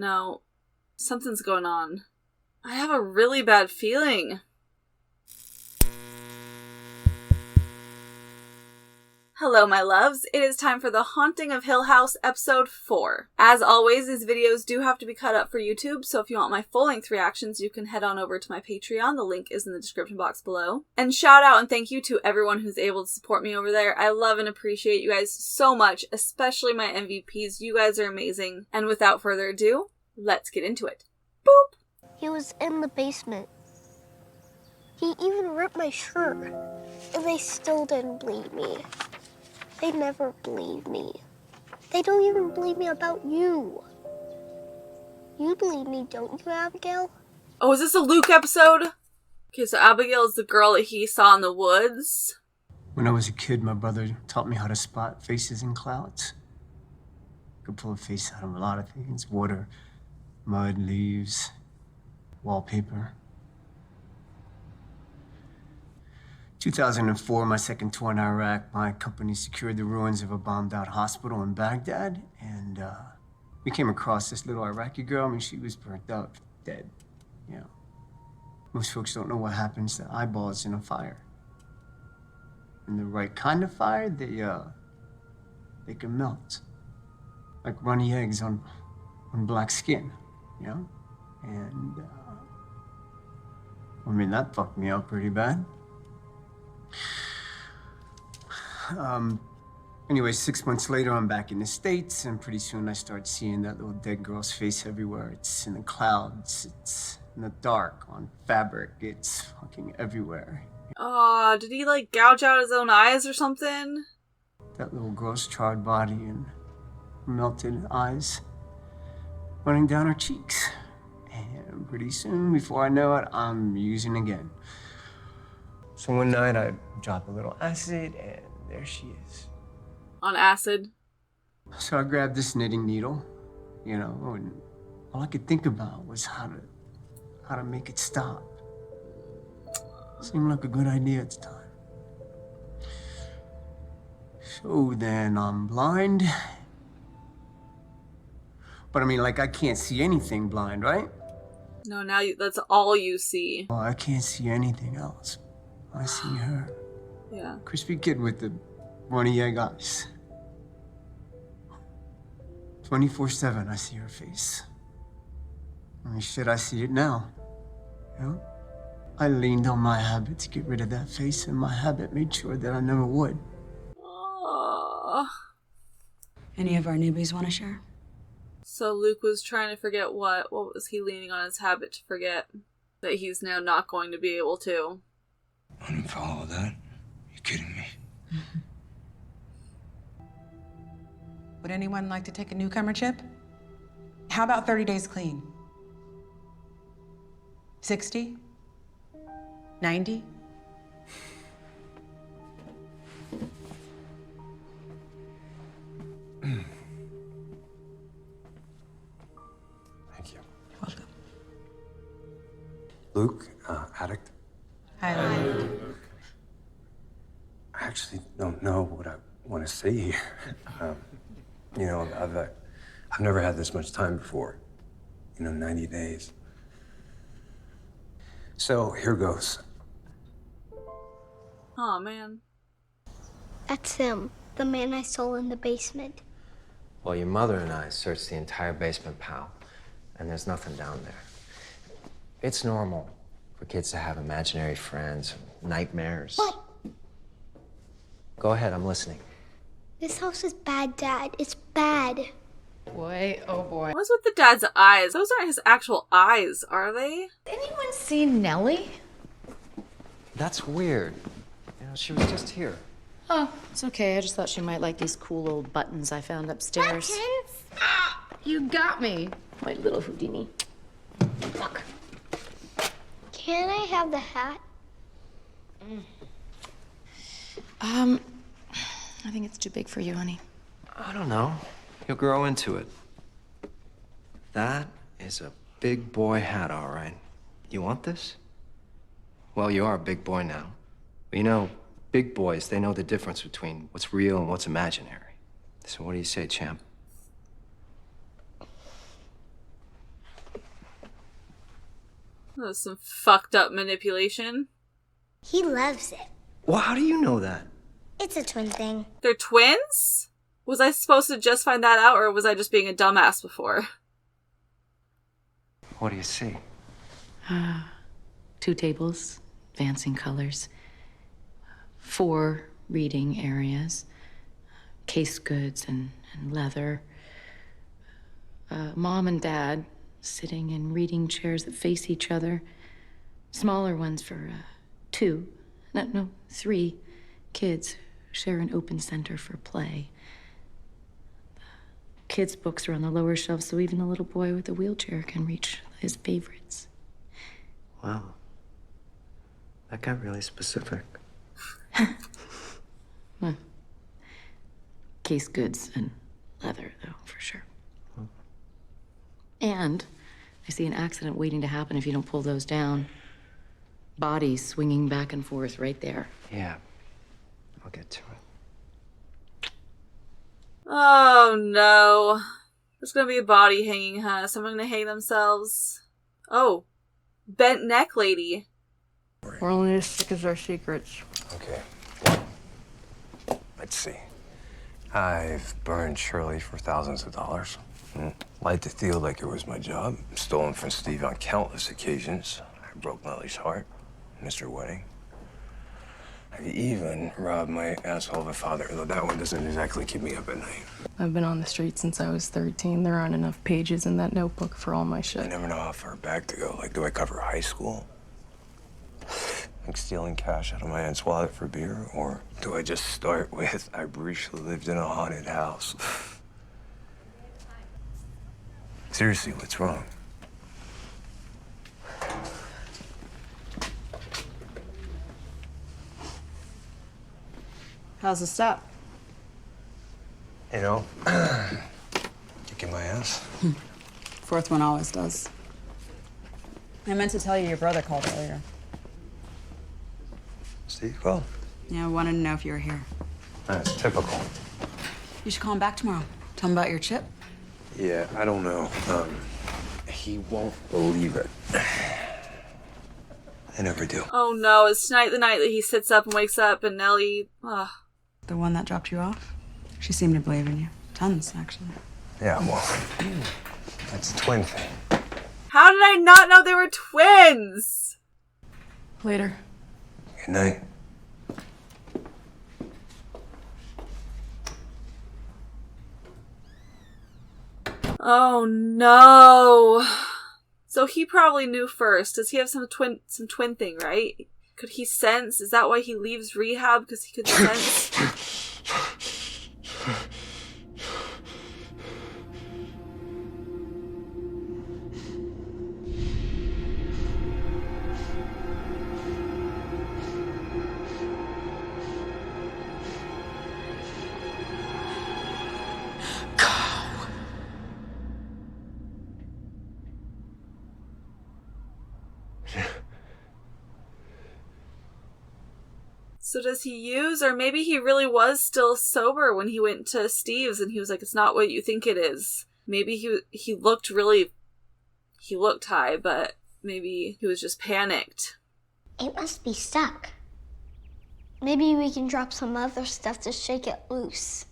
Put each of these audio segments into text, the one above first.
No, something's going on. I have a really bad feeling. Hello, my loves. It is time for The Haunting of Hill House, Episode 4. As always, these videos do have to be cut up for YouTube, so if you want my full-length reactions, you can head on over to my Patreon. The link is in the description box below. And shout out and thank you to everyone who's able to support me over there. I love and appreciate you guys so much, especially my MVPs. You guys are amazing. And without further ado, let's get into it. Boop! He was in the basement. He even ripped my shirt, and they still didn't believe me. They never believe me. They don't even believe me about you. You believe me, don't you, Abigail? Oh, is this a Luke episode? Okay, so Abigail is the girl that he saw in the woods. When I was a kid, my brother taught me how to spot faces in clouds. I could pull a face out of a lot of things. Water, mud, leaves, wallpaper. 2004, my second tour in Iraq, my company secured the ruins of a bombed-out hospital in Baghdad, and we came across this little Iraqi girl. I mean, she was burnt up, dead, you know. Most folks don't know what happens to eyeballs in a fire. In the right kind of fire, they can melt, like runny eggs on black skin, you know? And, I mean, that fucked me up pretty bad. Anyway, 6 months later, I'm back in the States, and pretty soon I start seeing that little dead girl's face everywhere. It's in the clouds, it's in the dark, on fabric, it's fucking everywhere. Aw, did he, like, gouge out his own eyes or something? That little girl's charred body and melted eyes running down her cheeks. And pretty soon, before I know it, I'm using again. So one night I drop a little acid and there she is. On acid? So I grabbed this knitting needle, you know, and all I could think about was how to make it stop. Seemed like a good idea at the time. So then I'm blind. But I mean, like, I can't see anything blind, right? No, now that's all you see. Well, I can't see anything else. I see her. Yeah. Crispy kid with the runny egg eyes. 24/7, I see her face. I mean, shit, I see it now. You know? I leaned on my habit to get rid of that face, and my habit made sure that I never would. Aww. Any of our newbies want to share? So Luke was trying to forget what? What was he leaning on his habit to forget? That he's now not going to be able to. I didn't follow that. You kidding me? Would anyone like to take a newcomer chip? How about 30 days clean? 60? 90? Thank you. Welcome. Luke, addict. Hi. I actually don't know what I want to say here. You know, I've never had this much time before. You know, 90 days. So here goes. Aw, man. That's him, the man I saw in the basement. Well, your mother and I searched the entire basement, pal, and there's nothing down there. It's normal for kids to have imaginary friends, nightmares. What? Go ahead, I'm listening. This house is bad, Dad. It's bad. Boy, oh boy. What's with the dad's eyes? Those aren't his actual eyes, are they? Anyone seen Nellie? That's weird. You know, she was just here. Oh, it's okay. I just thought she might like these cool old buttons I found upstairs. Buttons? Ah, you got me, my little Houdini. Look. Can I have the hat? I think it's too big for you, honey. I don't know. You'll grow into it. That is a big boy hat, all right. You want this? Well, you are a big boy now. But you know, big boys, they know the difference between what's real and what's imaginary. So what do you say, champ? That was some fucked up manipulation. He loves it. Well, how do you know that? It's a twin thing. They're twins? Was I supposed to just find that out, or was I just being a dumbass before? What do you see? 2 tables, advancing colors. 4 reading areas. Case goods and leather. Mom and Dad sitting in reading chairs that face each other. Smaller ones for 3 kids share an open center for play. Kids' books are on the lower shelves, so even the little boy with a wheelchair can reach his favorites. Wow. That got really specific. Case goods and leather, though, for sure. And I see an accident waiting to happen if you don't pull those down. Bodies swinging back and forth right there. Yeah. I'll get to it. Oh no. There's gonna be a body hanging, huh? Someone gonna hang themselves. Oh. Bent neck lady. We're only as sick as our secrets. Okay. Let's see. I've burned Shirley for thousands of dollars. Lied to Theo like it was my job. Stolen from Steve on countless occasions. I broke Nellie's heart. Missed her wedding. I've even robbed my asshole of a father, though that one doesn't exactly keep me up at night. I've been on the street since I was 13. There aren't enough pages in that notebook for all my I shit. never know how far back to go. Like, do I cover high school? Like stealing cash out of my aunt's wallet for beer? Or do I just start with, I briefly lived in a haunted house? Seriously, what's wrong? How's the step? You know, kicking my ass. 4th one always does. I meant to tell you your brother called earlier. Steve, well, Yeah, I wanted to know if you were here. that's typical. You should call him back tomorrow. Tell him about your chip. Yeah, I don't know. He won't believe it. I never do. Oh no, is tonight the night that he sits up and wakes up and Nellie... Ugh. The one that dropped you off? She seemed to believe in you. Tons, actually. Yeah, well, that's a twin thing. How did I not know they were twins? Later. Good night. Oh no. So he probably knew first. Does he have some twin thing, right? Could he sense? Is that why he leaves rehab? Because he could sense? So does he use, or maybe he really was still sober when he went to Steve's and he was like, it's not what you think it is. Maybe he looked high, but maybe he was just panicked. It must be stuck. Maybe we can drop some other stuff to shake it loose.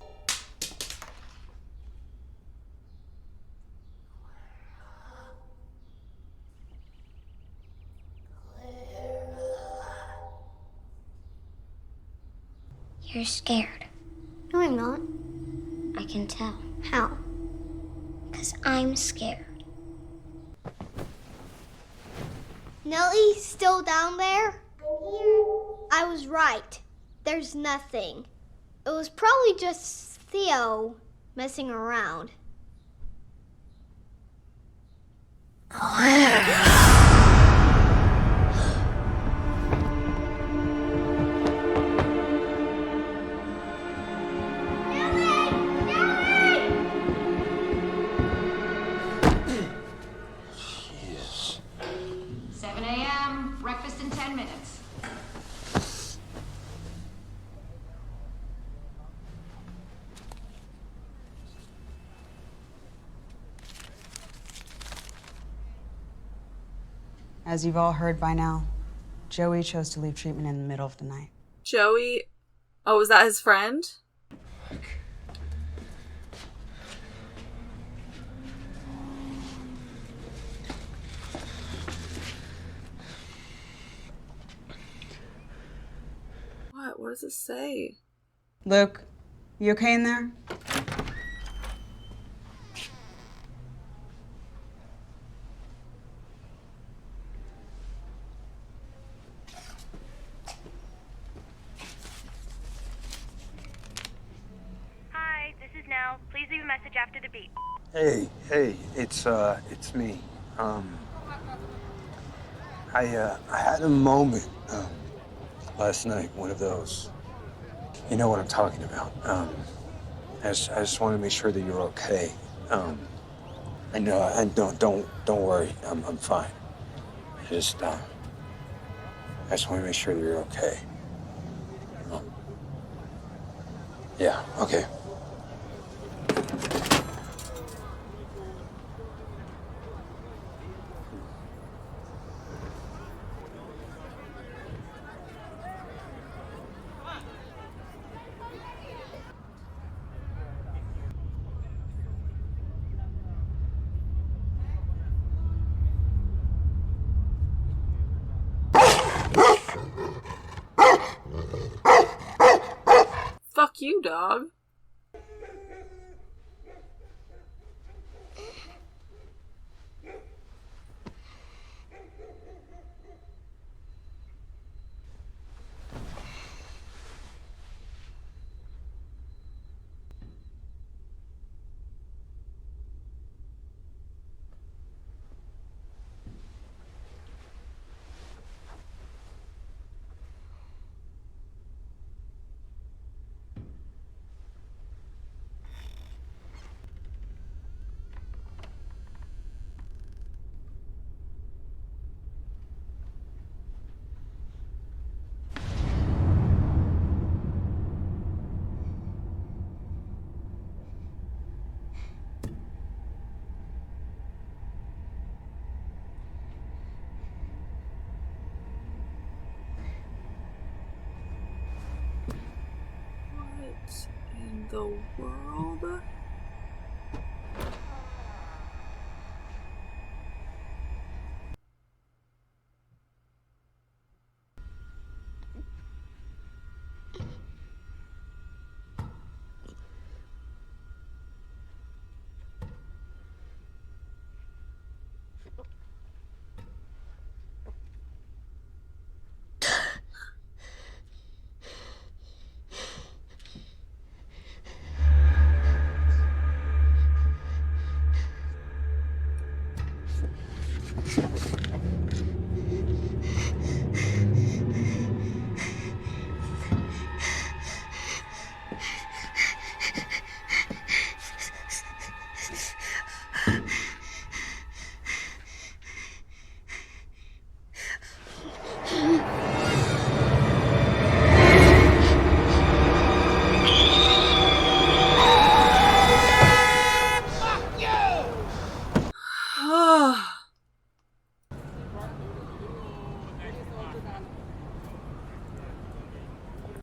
You're scared. No, I'm not. I can tell. How? Because I'm scared. Nellie's still down there? I'm here. I was right. There's nothing. It was probably just Theo messing around. Jeez. 7 a.m., breakfast in 10 minutes. As you've all heard by now, Joey chose to leave treatment in the middle of the night. Joey? Oh, was that his friend? What does it say? Luke, you okay in there? Hi, this is Nell. Please leave a message after the beep. Hey, it's me. I had a moment, last night, one of those. You know what I'm talking about. I just want to make sure that you're okay. I know, and don't worry, I'm fine. I just want to make sure that you're okay. Yeah, okay. Fuck you, dog. What in the world?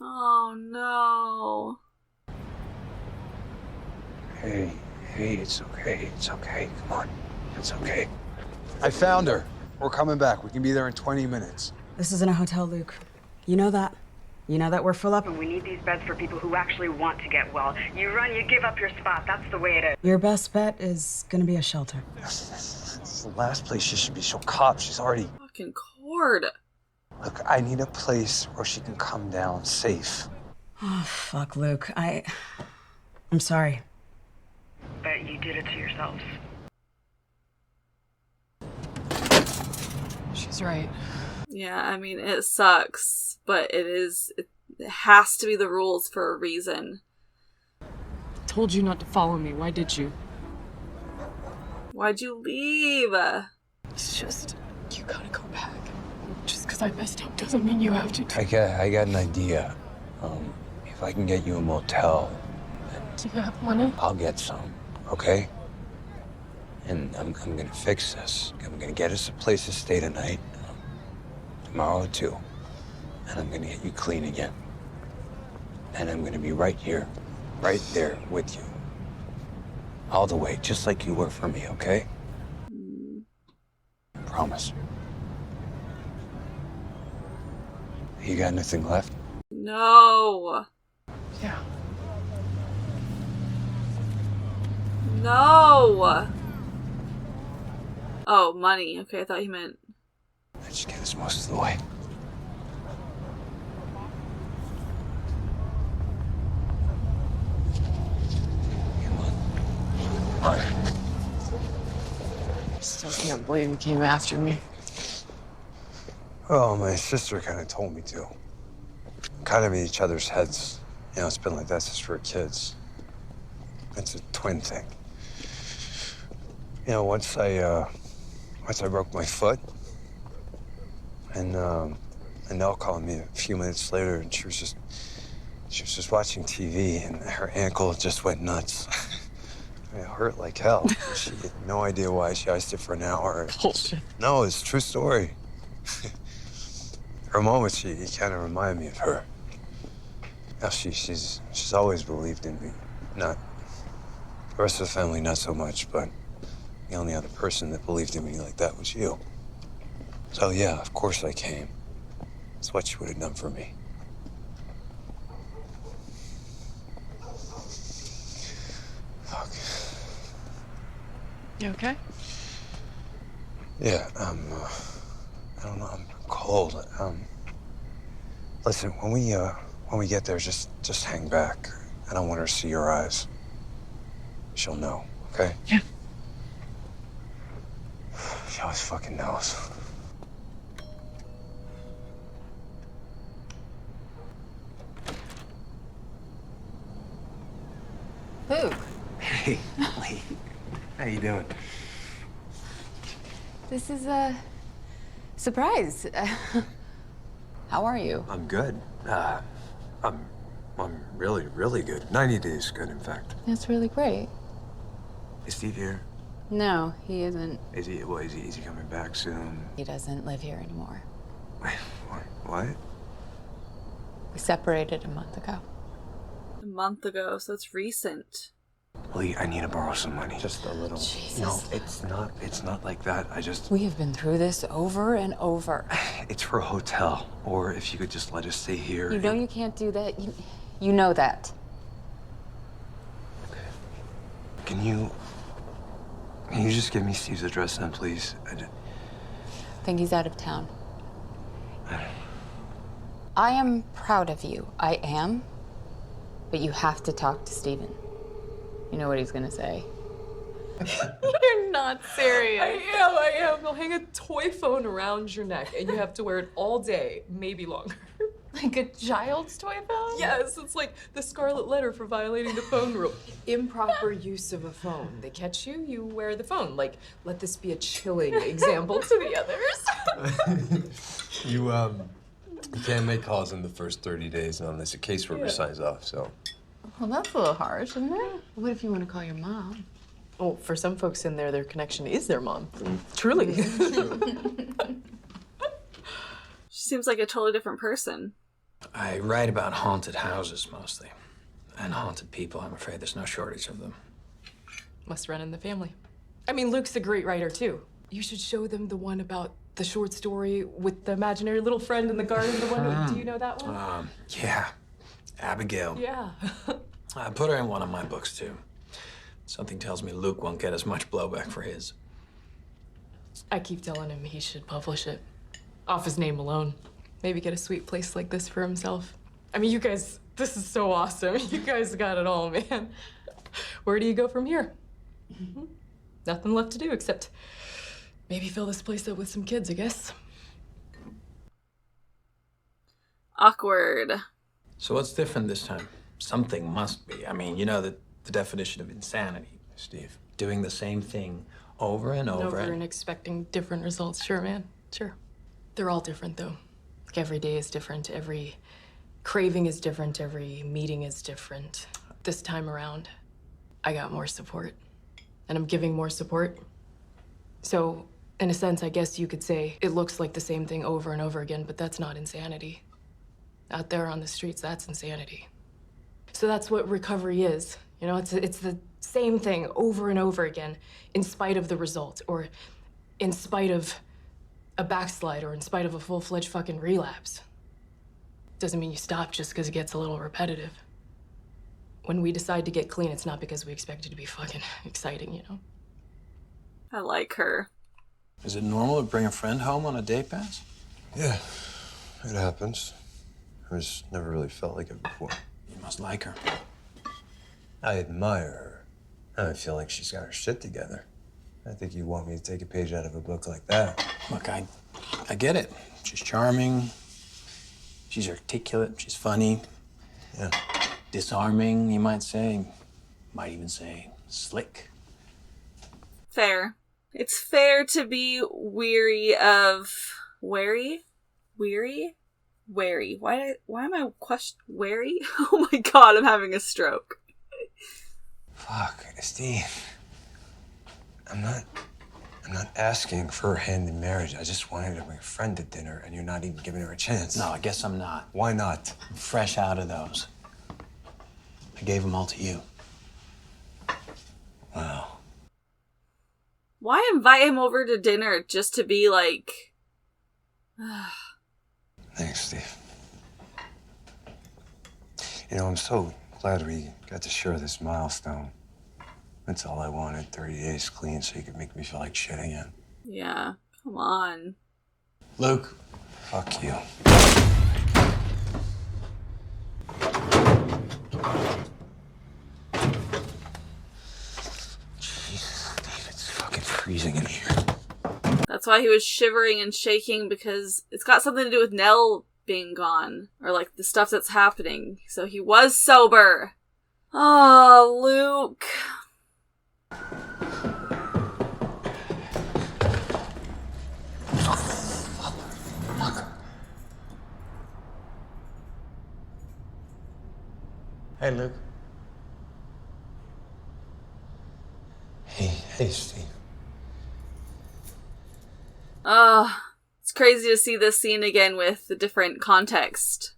Oh no. Hey, it's okay. It's okay. Come on. It's okay. I found her. We're coming back. We can be there in 20 minutes. This isn't a hotel, Luke. You know that. You know that we're full up. We need these beds for people who actually want to get well. You run, you give up your spot. That's the way it is. Your best bet is gonna be a shelter. It's the last place she should be. She'll cop. She's already... Fucking cord. Look, I need a place where she can come down safe. Oh, fuck, Luke. I'm sorry. But you did it to yourselves. She's right. Yeah, I mean, it sucks, but it has to be the rules for a reason. I told you not to follow me. Why did you? Why'd you leave? It's just, you gotta go back. Just because I messed up doesn't mean you have to. I got an idea. If I can get you a motel, Do you have money? I'll get some, okay? And I'm gonna fix this. I'm gonna get us a place to stay tonight, tomorrow too. And I'm gonna get you clean again. And I'm gonna be right here, right there with you. All the way, just like you were for me, okay? Promise. You got nothing left? No. Yeah. No. Oh, money. Okay, I thought he meant. Let's get us most of the way. Still can't believe you came after me. Well, my sister kind of told me to. Kind of in each other's heads. You know, it's been like that since we were kids. It's a twin thing. You know, once I broke my foot, and Nell called me a few minutes later, and she was just watching TV, and her ankle just went nuts. I mean, it hurt like hell. She had no idea why. She iced it for an hour. Bullshit. No, it's a true story. For a moment, she kind of reminded me of her. Now she's always believed in me. Not the rest of the family, not so much, but the only other person that believed in me like that was you. So yeah, of course I came. It's what you would have done for me. Fuck. You okay? Yeah, I don't know, I'm cold. Listen, when we get there, just hang back. I don't want her to see your eyes. She'll know, okay? Yeah. She always fucking knows. Luke. Hey, Lee. How you doing? This is a surprise. How are you? I'm good. I'm really, really good. 90 days good, in fact. That's really great. Is Steve here? No, he isn't. Is he coming back soon? He doesn't live here anymore. Wait, what? We separated a month ago. A month ago, so it's recent. Lee, I need to borrow some money. Just a little. Jesus. No, it's not like that. We have been through this over and over. It's for a hotel. Or if you could just let us stay here. You know you can't do that. You know that. Okay. Can you just give me Steve's address then, please? I think he's out of town. I am proud of you. I am. But you have to talk to Steven. You know what he's gonna say. You're not serious. I am. They'll hang a toy phone around your neck and you have to wear it all day, maybe longer. Like a child's toy phone? Yes, it's like the scarlet letter for violating the phone rule. Improper use of a phone. They catch you, you wear the phone. Like, let this be a chilling example to the others. You can't make calls in the first 30 days unless a caseworker signs off, so. Well, that's a little harsh, isn't it? What if you want to call your mom? Oh, for some folks in there, their connection is their mom. Truly. She seems like a totally different person. I write about haunted houses mostly. And haunted people, I'm afraid there's no shortage of them. Must run in the family. I mean, Luke's a great writer, too. You should show them the one about the short story with the imaginary little friend in the garden. The one, do you know that one? Yeah. Abigail. Yeah. I put her in one of my books, too. Something tells me Luke won't get as much blowback for his. I keep telling him he should publish it. Off his name alone. Maybe get a sweet place like this for himself. I mean, you guys, this is so awesome. You guys got it all, man. Where do you go from here? Nothing left to do except maybe fill this place up with some kids, I guess. Awkward. So what's different this time? Something must be. I mean, you know the definition of insanity, Steve. Doing the same thing over and over. And expecting different results. Sure, man. Sure. They're all different, though. Like, every day is different. Every craving is different. Every meeting is different. This time around, I got more support. And I'm giving more support So, in a sense, I guess you could say it looks like the same thing over and over again, but that's not insanity. Out there on the streets, that's insanity. So that's what recovery is. You know, it's the same thing over and over again, in spite of the result, or in spite of a backslide, or in spite of a full-fledged fucking relapse. Doesn't mean you stop just because it gets a little repetitive. When we decide to get clean, it's not because we expect it to be fucking exciting, you know? I like her. Is it normal to bring a friend home on a day pass? Yeah, it happens. I just never really felt like it before. You must like her. I admire her. I feel like she's got her shit together. I think you want me to take a page out of a book like that. Look, I get it. She's charming. She's articulate. She's funny. Yeah. Disarming, you might say. Might even say slick. Fair. It's fair to be weary of... Wary? Weary? Wary. Why am I wary? Oh my god, I'm having a stroke. Fuck, Steve. I'm not asking for her hand in marriage. I just wanted to bring a friend to dinner, and you're not even giving her a chance. No, I guess I'm not. Why not? I'm fresh out of those. I gave them all to you. Wow. Why invite him over to dinner just to be like... Thanks, Steve. You know, I'm so glad we got to share this milestone. That's all I wanted, 30 days clean, so you could make me feel like shit again. Yeah, come on. Luke. Fuck you. Jesus, Steve, it's fucking freezing in here. That's why he was shivering and shaking, because it's got something to do with Nell being gone. Or, like, the stuff that's happening. So he was sober. Oh, Luke. Hey, Luke. Hey, Steve. It's crazy to see this scene again with the different context.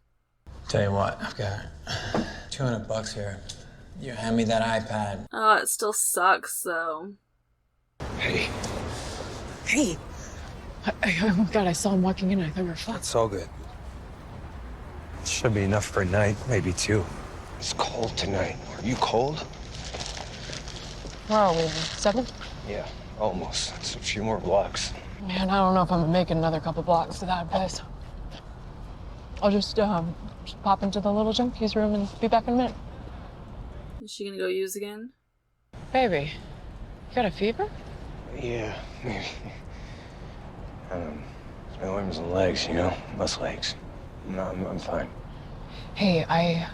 Tell you what, I've got $200 here. You hand me that iPad. Oh, it still sucks, though. Hey. Hey! Oh god, I saw him walking in and I thought we were fucked. It's all good. It should be enough for a night, maybe two. It's cold tonight. Are you cold? Where are we? 7? Yeah, almost. It's a few more blocks. Man, I don't know if I'm making another couple blocks to that place. I'll just pop into the little junkie's room and be back in a minute. Is she gonna go use again? Baby, you got a fever? Yeah, maybe. My arms and legs, you know? Muscle aches. No, I'm fine. Hey,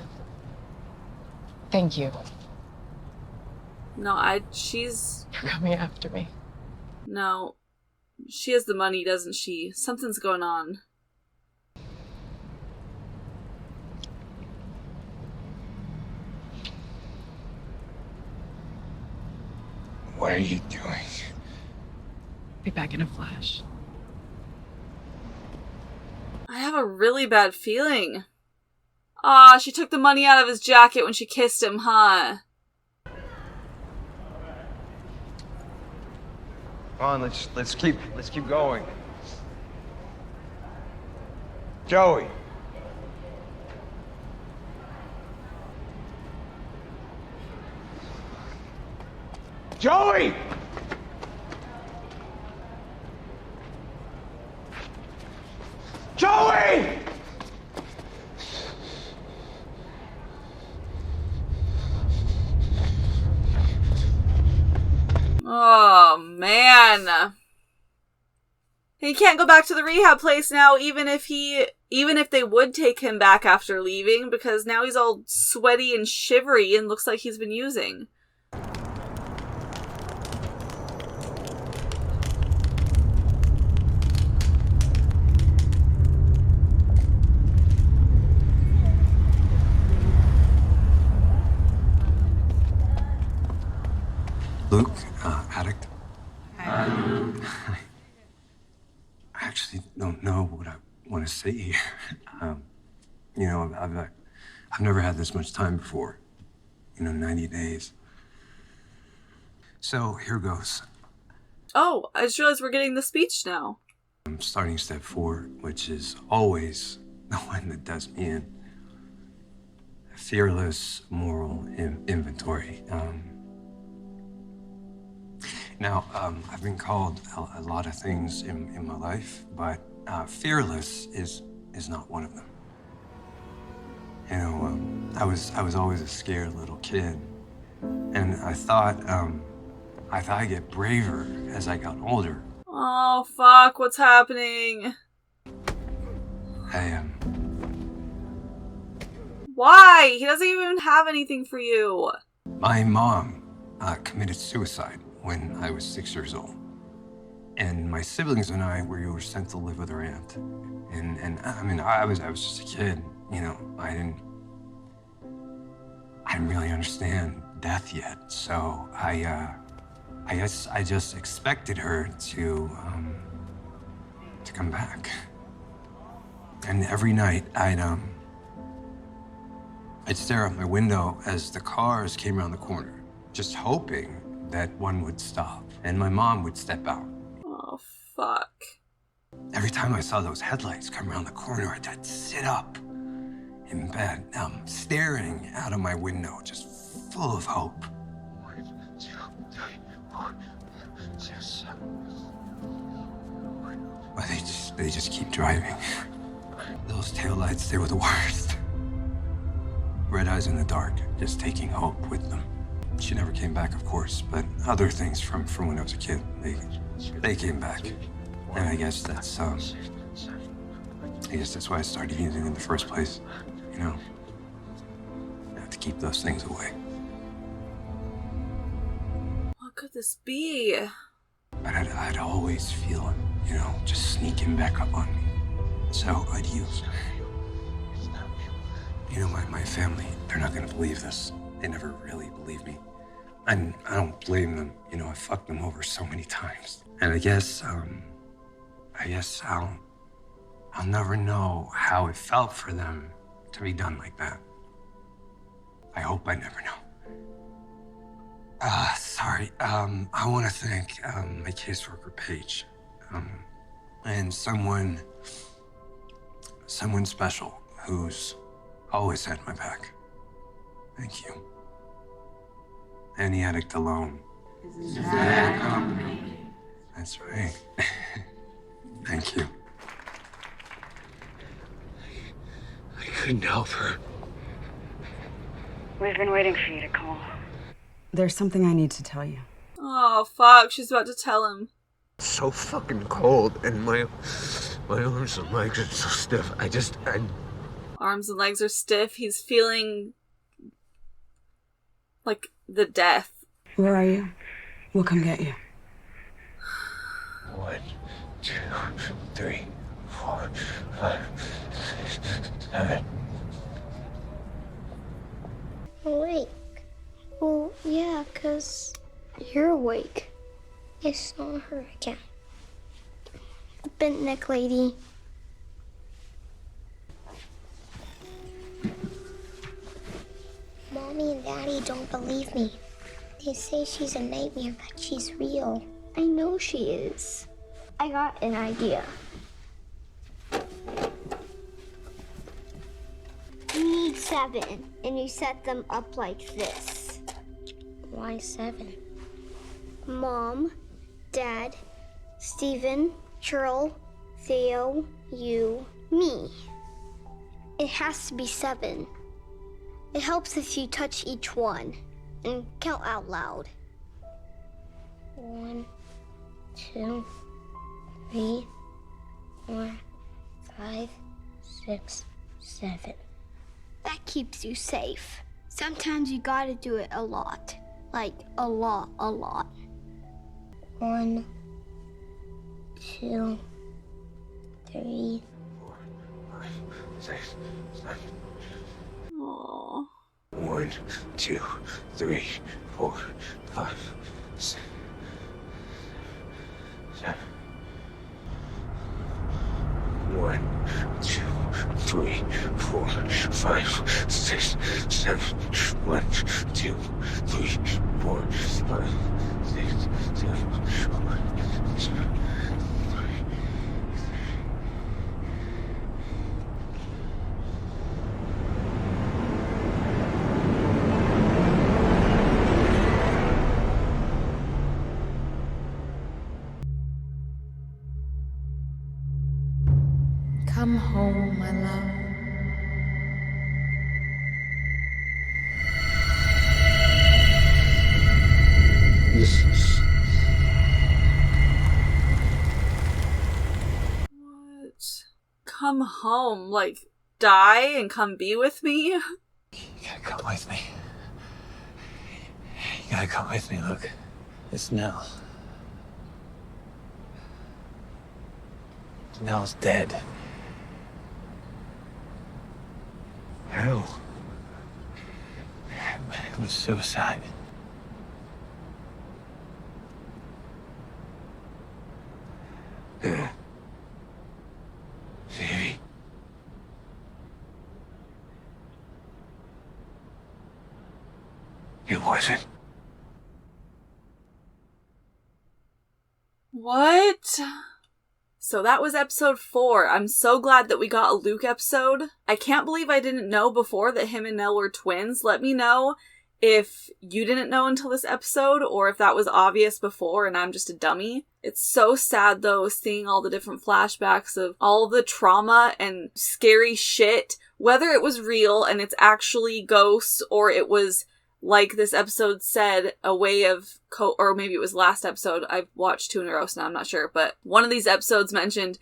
thank you No, she's... for coming after me. No. She has the money, doesn't she? Something's going on. What are you doing? Be back in a flash. I have a really bad feeling. Aw, she took the money out of his jacket when she kissed him, huh? Come on, let's keep going. Joey. Joey! Joey! Oh, man. He can't go back to the rehab place now, even if they would take him back after leaving, because now he's all sweaty and shivery and looks like he's been using. Luke, addict. don't know what I want to say here. You know, I've never had this much time before. 90 days. So here goes. Oh, I just realized we're getting the speech now. I'm starting step 4, which is always the one that does me in. Fearless moral inventory. Now, I've been called a lot of things in my life, but fearless is not one of them. I was always a scared little kid, and I thought I'd get braver as I got older. Oh, fuck, what's happening? Why? He doesn't even have anything for you. My mom committed suicide when I was 6 years old. And my siblings and I were sent to live with her aunt. And I mean, I was just a kid, I didn't really understand death yet. So I guess I just expected her to come back. And every night I'd stare out my window as the cars came around the corner, just hoping that one would stop and my mom would step out. Oh, fuck. Every time I saw those headlights come around the corner, I'd sit up in bed, staring out of my window, just full of hope. 1, 2, 3, 4, 5, 6, 7. But they just keep driving. Those taillights, they were the worst. Red eyes in the dark, just taking hope with them. She never came back, of course, but other things from when I was a kid, they came back. And I guess that's why I started using it in the first place. To keep those things away. What could this be? But I'd always feel it, just sneaking back up on me. So I'd use. My family, they're not gonna believe this. They never really believe me. And I don't blame them. I fucked them over so many times. And I guess I'll never know how it felt for them to be done like that. I hope I never know. Sorry. I want to thank my caseworker, Paige, and someone special who's always had my back. Thank you. Any addict alone is bad company. That's right. Thank you. I couldn't help her. We've been waiting for you to call. There's something I need to tell you. Oh, fuck, she's about to tell him. So fucking cold, and my arms and legs are so stiff. Arms and legs are stiff. He's feeling like the death. Where are you? We'll come get you. 1, 2, 3, 4, 5, 6, 7. Awake? Well, yeah, 'cause you're awake. I saw her again. The bent neck lady. Mommy and Daddy don't believe me. They say she's a nightmare, but she's real. I know she is. I got an idea. You need 7, and you set them up like this. Why 7? Mom, Dad, Steven, Cheryl, Theo, you, me. It has to be 7. It helps if you touch each one and count out loud. 1, 2, 3, 4, 5, 6, 7. That keeps you safe. Sometimes you gotta do it a lot. Like a lot. 1, 2, 3, 4, 5, 6, 7. Aww. 1, 2, 3, 4, 5, 6, 7. 3, 4, 5, 6, 7, 1, 2, 3, 4, 5, 6, 7, 8. Come home, my love. What? Come home? Like, die and come be with me? You gotta come with me. You gotta come with me, look. It's Nell. Nell's dead. How? It was suicide. No. Baby. It wasn't. What? So that was episode 4. I'm so glad that we got a Luke episode. I can't believe I didn't know before that him and Nell were twins. Let me know if you didn't know until this episode, or if that was obvious before and I'm just a dummy. It's so sad though, seeing all the different flashbacks of all the trauma and scary shit, whether it was real and it's actually ghosts, or it was, like this episode said, a way of or maybe it was last episode. I've watched 2 in a row, so now I'm not sure. But one of these episodes mentioned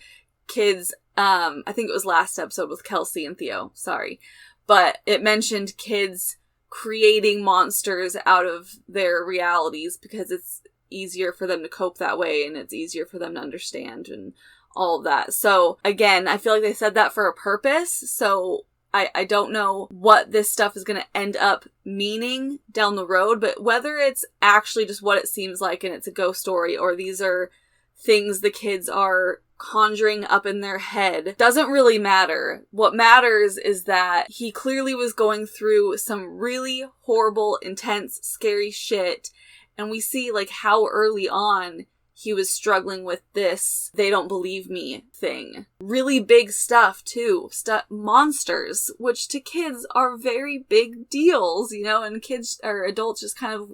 kids, I think it was last episode with Kelsey and Theo, sorry. But it mentioned kids creating monsters out of their realities because it's easier for them to cope that way and it's easier for them to understand and all of that. So again, I feel like they said that for a purpose. So I don't know what this stuff is going to end up meaning down the road, but whether it's actually just what it seems like and it's a ghost story, or these are things the kids are conjuring up in their head, doesn't really matter. What matters is that he clearly was going through some really horrible, intense, scary shit, and we see like how early on he was struggling with this "they don't believe me" thing. Really big stuff, too. Monsters, which to kids are very big deals, you know, and kids or adults just kind of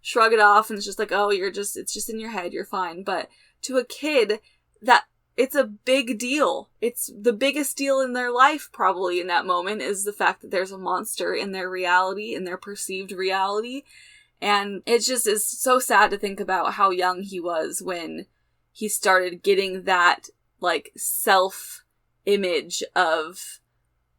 shrug it off and it's just like, oh, it's just in your head, you're fine. But to a kid, it's a big deal. It's the biggest deal in their life, probably, in that moment, is the fact that there's a monster in their reality, in their perceived reality. And it just is so sad to think about how young he was when he started getting that, like, self-image of,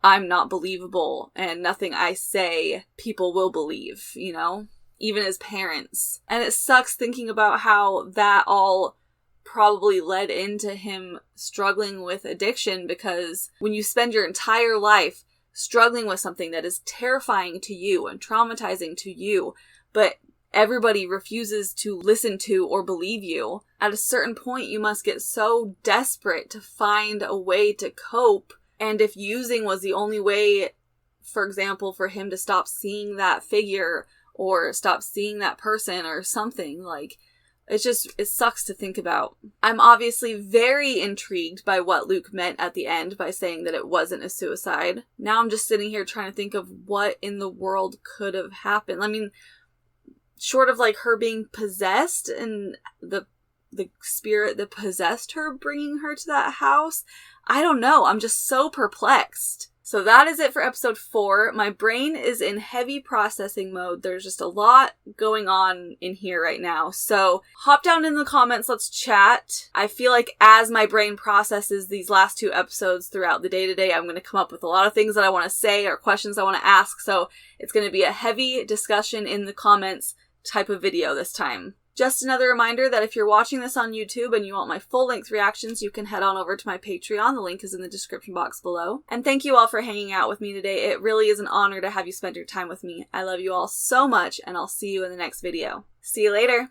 I'm not believable, and nothing I say people will believe, you know? Even as parents. And it sucks thinking about how that all probably led into him struggling with addiction, because when you spend your entire life struggling with something that is terrifying to you and traumatizing to you, but everybody refuses to listen to or believe you, at a certain point you must get so desperate to find a way to cope. And if using was the only way, for example, for him to stop seeing that figure or stop seeing that person or something, like, it sucks to think about. I'm obviously very intrigued by what Luke meant at the end by saying that it wasn't a suicide. Now I'm just sitting here trying to think of what in the world could have happened. I mean, short of like her being possessed and the spirit that possessed her bringing her to that house, I don't know. I'm just so perplexed. So that is it for episode 4. My brain is in heavy processing mode. There's just a lot going on in here right now. So hop down in the comments. Let's chat. I feel like as my brain processes these last 2 episodes throughout the day today, I'm going to come up with a lot of things that I want to say or questions I want to ask. So it's going to be a heavy discussion in the comments type of video this time. Just another reminder that if you're watching this on YouTube and you want my full-length reactions, you can head on over to my Patreon. The link is in the description box below. And thank you all for hanging out with me today. It really is an honor to have you spend your time with me. I love you all so much, and I'll see you in the next video. See you later!